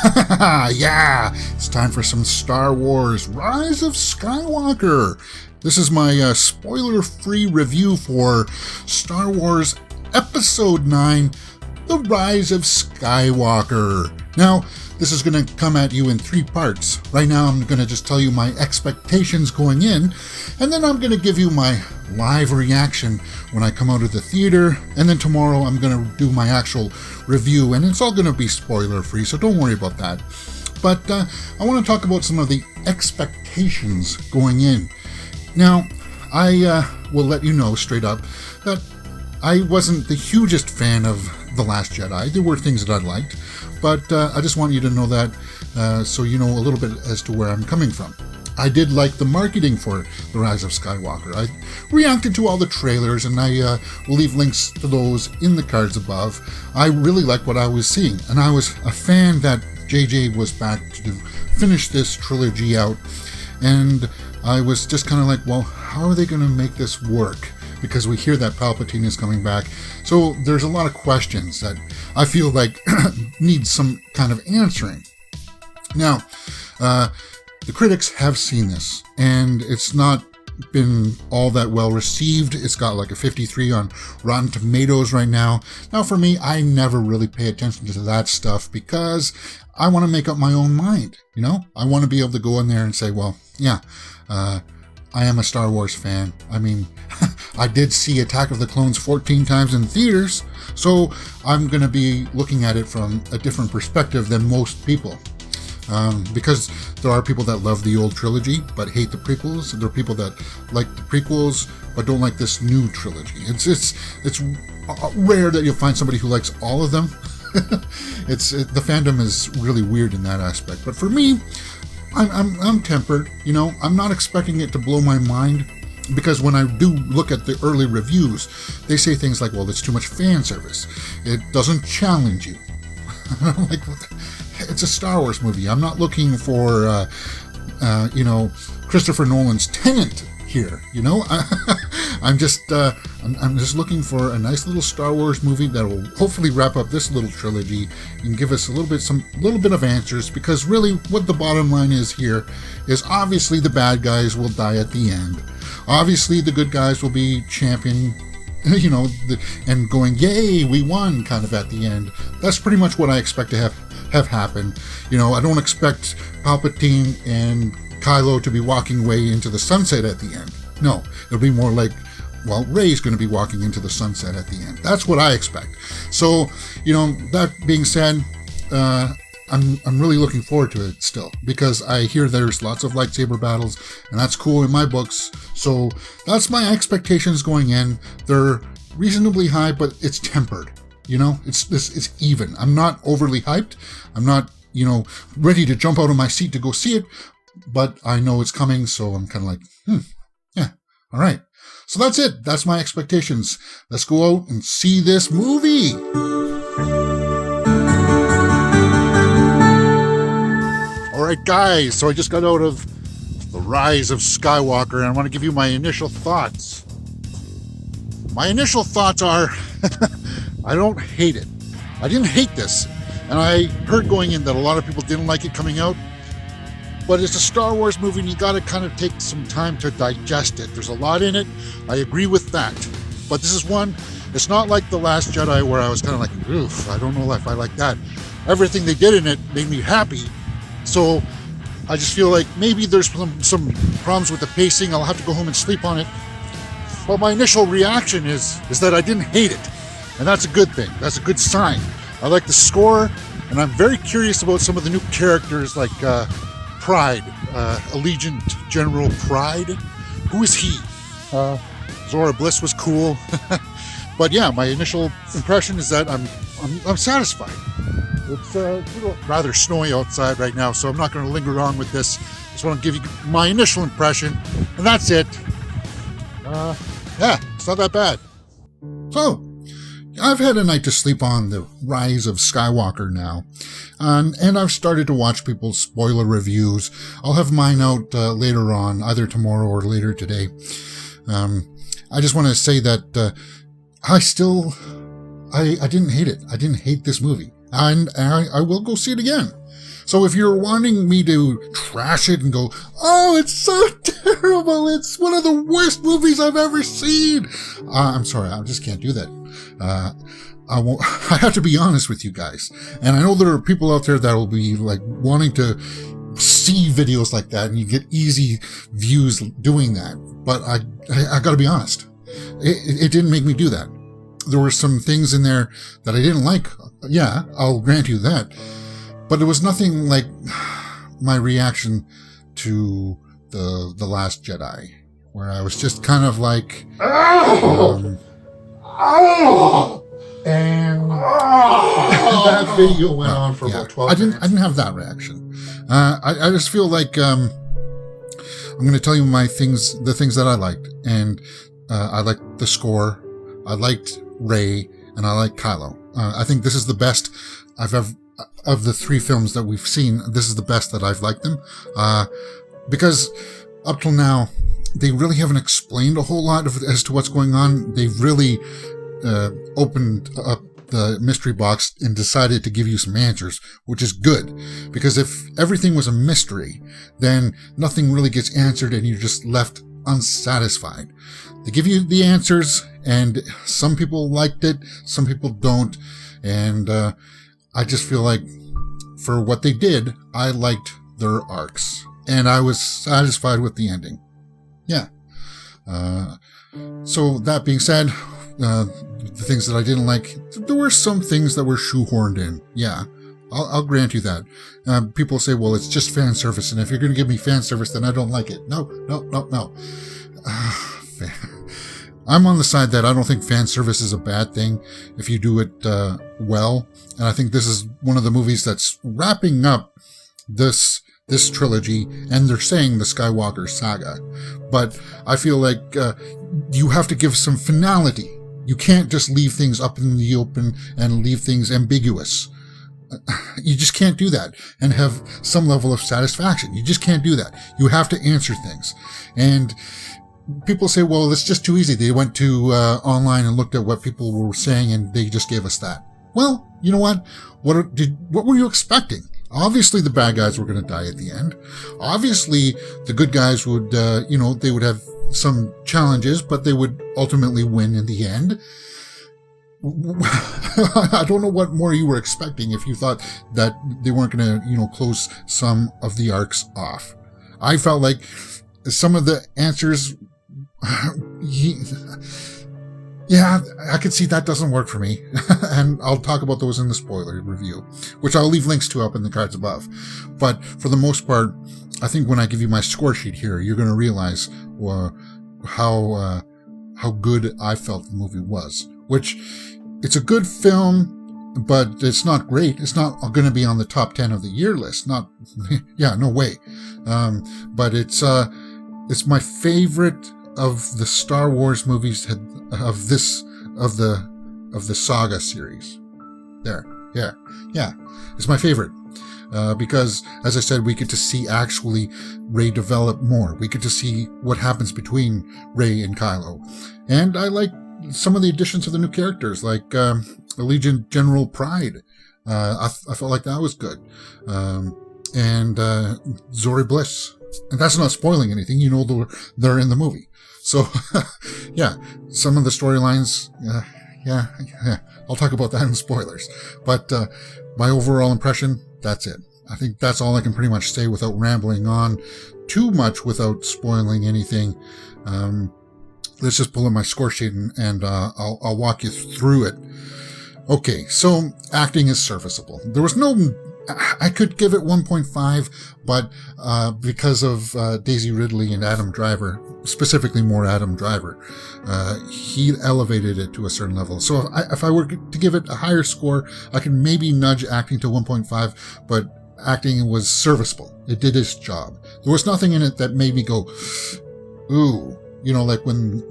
Yeah, it's time for some Star Wars Rise of Skywalker. This is my spoiler-free review for Star Wars Episode 9, The Rise of Skywalker. Now, this is going to come at you in 3 parts. Right now, I'm going to just tell you my expectations going in, and then I'm going to give you my live reaction when I come out of the theater, and then tomorrow I'm going to do my actual review, and it's all going to be spoiler-free, so don't worry about that. But I want to talk about some of the expectations going in. Now, I will let you know straight up that I wasn't the hugest fan of The Last Jedi. There were things that I liked, but I just want you to know that so you know a little bit as to where I'm coming from. I did like the marketing for The Rise of Skywalker. I reacted to all the trailers, and I will leave links to those in the cards above. I really liked what I was seeing, and I was a fan that JJ was back to finish this trilogy out, and I was just kind of like, well, how are they going to make this work? Because we hear that Palpatine is coming back. So there's a lot of questions that I feel like need some kind of answering. Now, the critics have seen this, and it's not been all that well received. It's got like a 53 on Rotten Tomatoes right now. Now, for me, I never really pay attention to that stuff because I want to make up my own mind, you know? I want to be able to go in there and say, well, yeah, I am a Star Wars fan. I mean, I did see Attack of the Clones 14 times in theaters, so I'm going to be looking at it from a different perspective than most people. Because there are people that love the old trilogy but hate the prequels. There are people that like the prequels but don't like this new trilogy. It's rare that you'll find somebody who likes all of them. The fandom is really weird in that aspect. But for me, I'm tempered. You know, I'm not expecting it to blow my mind, because when I do look at the early reviews, they say things like, "Well, it's too much fan service. It doesn't challenge you." I'm like, it's a Star Wars movie. I'm not looking for, Christopher Nolan's Tenet here. You know, I'm just looking for a nice little Star Wars movie that will hopefully wrap up this little trilogy and give us a little bit of answers. Because really, what the bottom line is here is obviously the bad guys will die at the end. Obviously, the good guys will be championing, you know, and going, yay, we won, kind of at the end. That's pretty much what I expect to have happen. You know, I don't expect Palpatine and Kylo to be walking away into the sunset at the end. No, it'll be more like, well, Rey's going to be walking into the sunset at the end. That's what I expect. So, you know, that being said, I'm really looking forward to it still, because I hear there's lots of lightsaber battles, and that's cool in my books. So that's my expectations going in. They're reasonably high, but it's tempered. You know, it's even. I'm not overly hyped. I'm not, you know, ready to jump out of my seat to go see it, but I know it's coming, so I'm kind of like, yeah, all right. So that's it. That's my expectations. Let's go out and see this movie. All right, guys, so I just got out of The Rise of Skywalker, and I want to give you my initial thoughts. My initial thoughts are, I don't hate it. I didn't hate this. And I heard going in that a lot of people didn't like it coming out. But it's a Star Wars movie, and you got to kind of take some time to digest it. There's a lot in it. I agree with that. But this is one, it's not like The Last Jedi where I was kind of like, oof, I don't know if I like that. Everything they did in it made me happy. So I just feel like maybe there's some problems with the pacing. I'll have to go home and sleep on it. But my initial reaction is that I didn't hate it. And that's a good thing. That's a good sign. I like the score, and I'm very curious about some of the new characters like Pride, Allegiant General Pride. Who is he? Zora Bliss was cool. But yeah, my initial impression is that I'm satisfied. It's a little rather snowy outside right now, so I'm not going to linger on with this. Just want to give you my initial impression, and that's it. Yeah, it's not that bad. So, I've had a night to sleep on The Rise of Skywalker now, and I've started to watch people's spoiler reviews. I'll have mine out later on, either tomorrow or later today. I just want to say that I didn't hate it. I didn't hate this movie. And I will go see it again. So if you're wanting me to trash it and go, oh, it's so terrible, it's one of the worst movies I've ever seen, I'm sorry, I just can't do that. I have to be honest with you guys. And I know there are people out there that will be like wanting to see videos like that, and you get easy views doing that. But I gotta be honest. It didn't make me do that. There were some things in there that I didn't like. Yeah, I'll grant you that. But there was nothing like my reaction to the Last Jedi, where I was just kind of like, and that video went on for about 12 minutes. I didn't have that reaction. I just feel like I'm going to tell you the things that I liked, and I liked the score. I liked Rey, and I liked Kylo. I think this is the best I've ever, of the 3 films that we've seen. This is the best that I've liked them, because up till now they really haven't explained a whole lot as to what's going on. They've really opened up the mystery box and decided to give you some answers, which is good, because if everything was a mystery, then nothing really gets answered and you're just left unsatisfied. They give you the answers, and some people liked it, some people don't, and I just feel like for what they did, I liked their arcs, and I was satisfied with the ending. Yeah. So that being said, the things that I didn't like, there were some things that were shoehorned in. Yeah, I'll grant you that. People say, well, it's just fan service, and if you're going to give me fan service, then I don't like it. No. I'm on the side that I don't think fan service is a bad thing if you do it well. And I think this is one of the movies that's wrapping up this trilogy, and they're saying the Skywalker saga. But I feel like you have to give some finality. You can't just leave things up in the open and leave things ambiguous. You just can't do that and have some level of satisfaction. You just can't do that. You have to answer things. And people say, well, it's just too easy. They went to online and looked at what people were saying, and they just gave us that. Well, you know what? What were you expecting? Obviously, the bad guys were going to die at the end. Obviously, the good guys would, they would have some challenges, but they would ultimately win in the end. I don't know what more you were expecting if you thought that they weren't going to, close some of the arcs off. I felt like some of the answers, yeah, I can see that doesn't work for me. And I'll talk about those in the spoiler review, which I'll leave links to up in the cards above. But for the most part, I think when I give you my score sheet here, you're going to realize how good I felt the movie was. Which, it's a good film, but it's not great. It's not going to be on the top 10 of the year list. No way. But it's my favorite of the Star Wars movies of the saga series. Yeah. It's my favorite. Because, as I said, we get to see actually Rey develop more. We get to see what happens between Rey and Kylo. And I like some of the additions of the new characters, like Allegiant General Pride. I felt like that was good. And Zori Bliss. And that's not spoiling anything. They're in the movie. So, yeah, some of the storylines, yeah, I'll talk about that in spoilers. But my overall impression, that's it. I think that's all I can pretty much say without rambling on too much without spoiling anything. Let's just pull up my score sheet and I'll walk you through it. Okay, so acting is serviceable. There was I could give it 1.5, but because of Daisy Ridley and Adam Driver, specifically more Adam Driver, he elevated it to a certain level. So if I were to give it a higher score, I could maybe nudge acting to 1.5, but acting was serviceable. It did its job. There was nothing in it that made me go, ooh, like when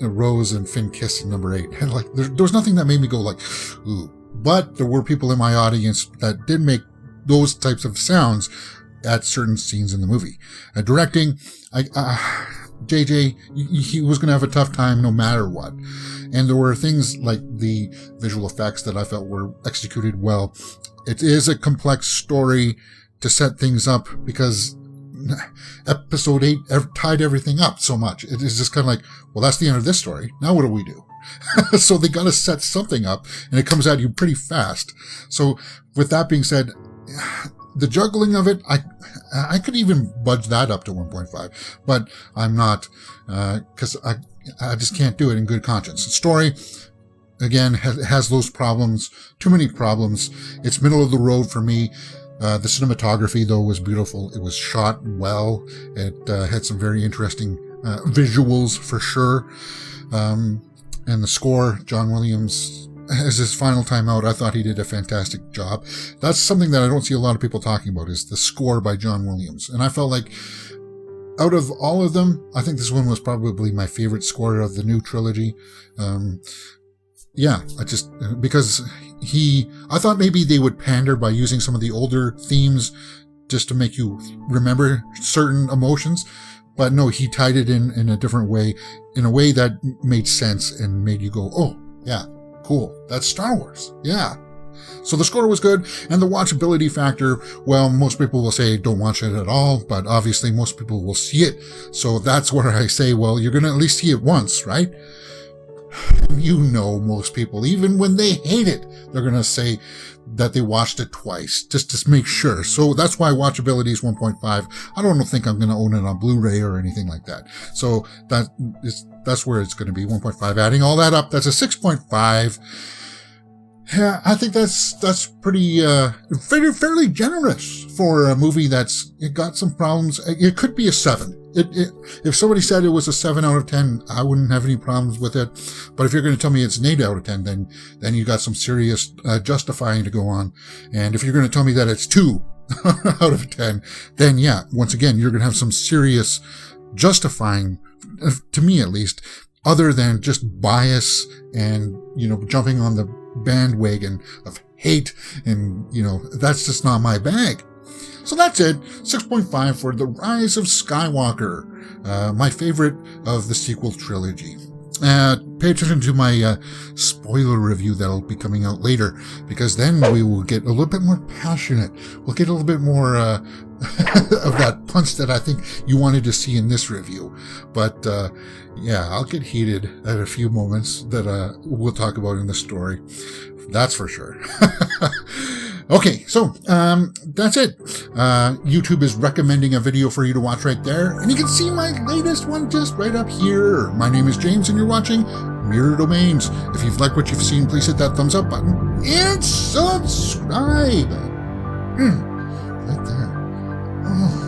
Rose and Finn kiss in number 8. And there was nothing that made me go like, ooh. But there were people in my audience that did make those types of sounds at certain scenes in the movie. Directing, JJ, he was going to have a tough time no matter what. And there were things like the visual effects that I felt were executed well. it is a complex story to set things up because episode 8 tied everything up so much. It is just kind of like, well, that's the end of this story. Now what do we do? So they got to set something up, and it comes at you pretty fast. So with that being said, the juggling of it, I could even budge that up to 1.5, but I'm not, because I just can't do it in good conscience. The story, again, has those problems, too many problems. It's middle of the road for me. The cinematography, though, was beautiful. It was shot well. It had some very interesting visuals, for sure. And the score, John Williams, as his final time out, I thought he did a fantastic job. That's something that I don't see a lot of people talking about, is the score by John Williams. And I felt like out of all of them, I think this one was probably my favorite score of the new trilogy. Because I thought maybe they would pander by using some of the older themes just to make you remember certain emotions. But no, he tied it in a different way, in a way that made sense and made you go, oh, yeah, cool. That's Star Wars. Yeah. So the score was good, and the watchability factor, well, most people will say don't watch it at all, but obviously most people will see it. So that's where I say, well, you're going to at least see it once, right? You know, most people, even when they hate it, they're going to say that they watched it twice, just to make sure. So that's why watchability is 1.5. I don't think I'm going to own it on Blu-ray or anything like that. So that's where it's going to be, 1.5. Adding all that up, that's a 6.5. Yeah, I think that's pretty, fairly generous for a movie it got some problems. It could be a 7. If somebody said it was a 7 out of 10, I wouldn't have any problems with it. But if you're going to tell me it's an 8 out of 10, then you got some serious justifying to go on. And if you're going to tell me that it's 2 out of 10, then yeah, once again, you're going to have some serious justifying, to me at least, other than just bias and, jumping on the bandwagon of hate. And, that's just not my bag. So that's it. 6.5 for The Rise of Skywalker, my favorite of the sequel trilogy. Pay attention to my spoiler review that'll be coming out later, because then we will get a little bit more passionate. We'll get a little bit more of that punch that I think you wanted to see in this review. But yeah, I'll get heated at a few moments that we'll talk about in the story. That's for sure. Okay, so that's it. YouTube is recommending a video for you to watch right there, and you can see my latest one just right up here. My name is James, and you're watching Mirror Domains. If you've liked what you've seen, please hit that thumbs up button and subscribe. Right there. Oh.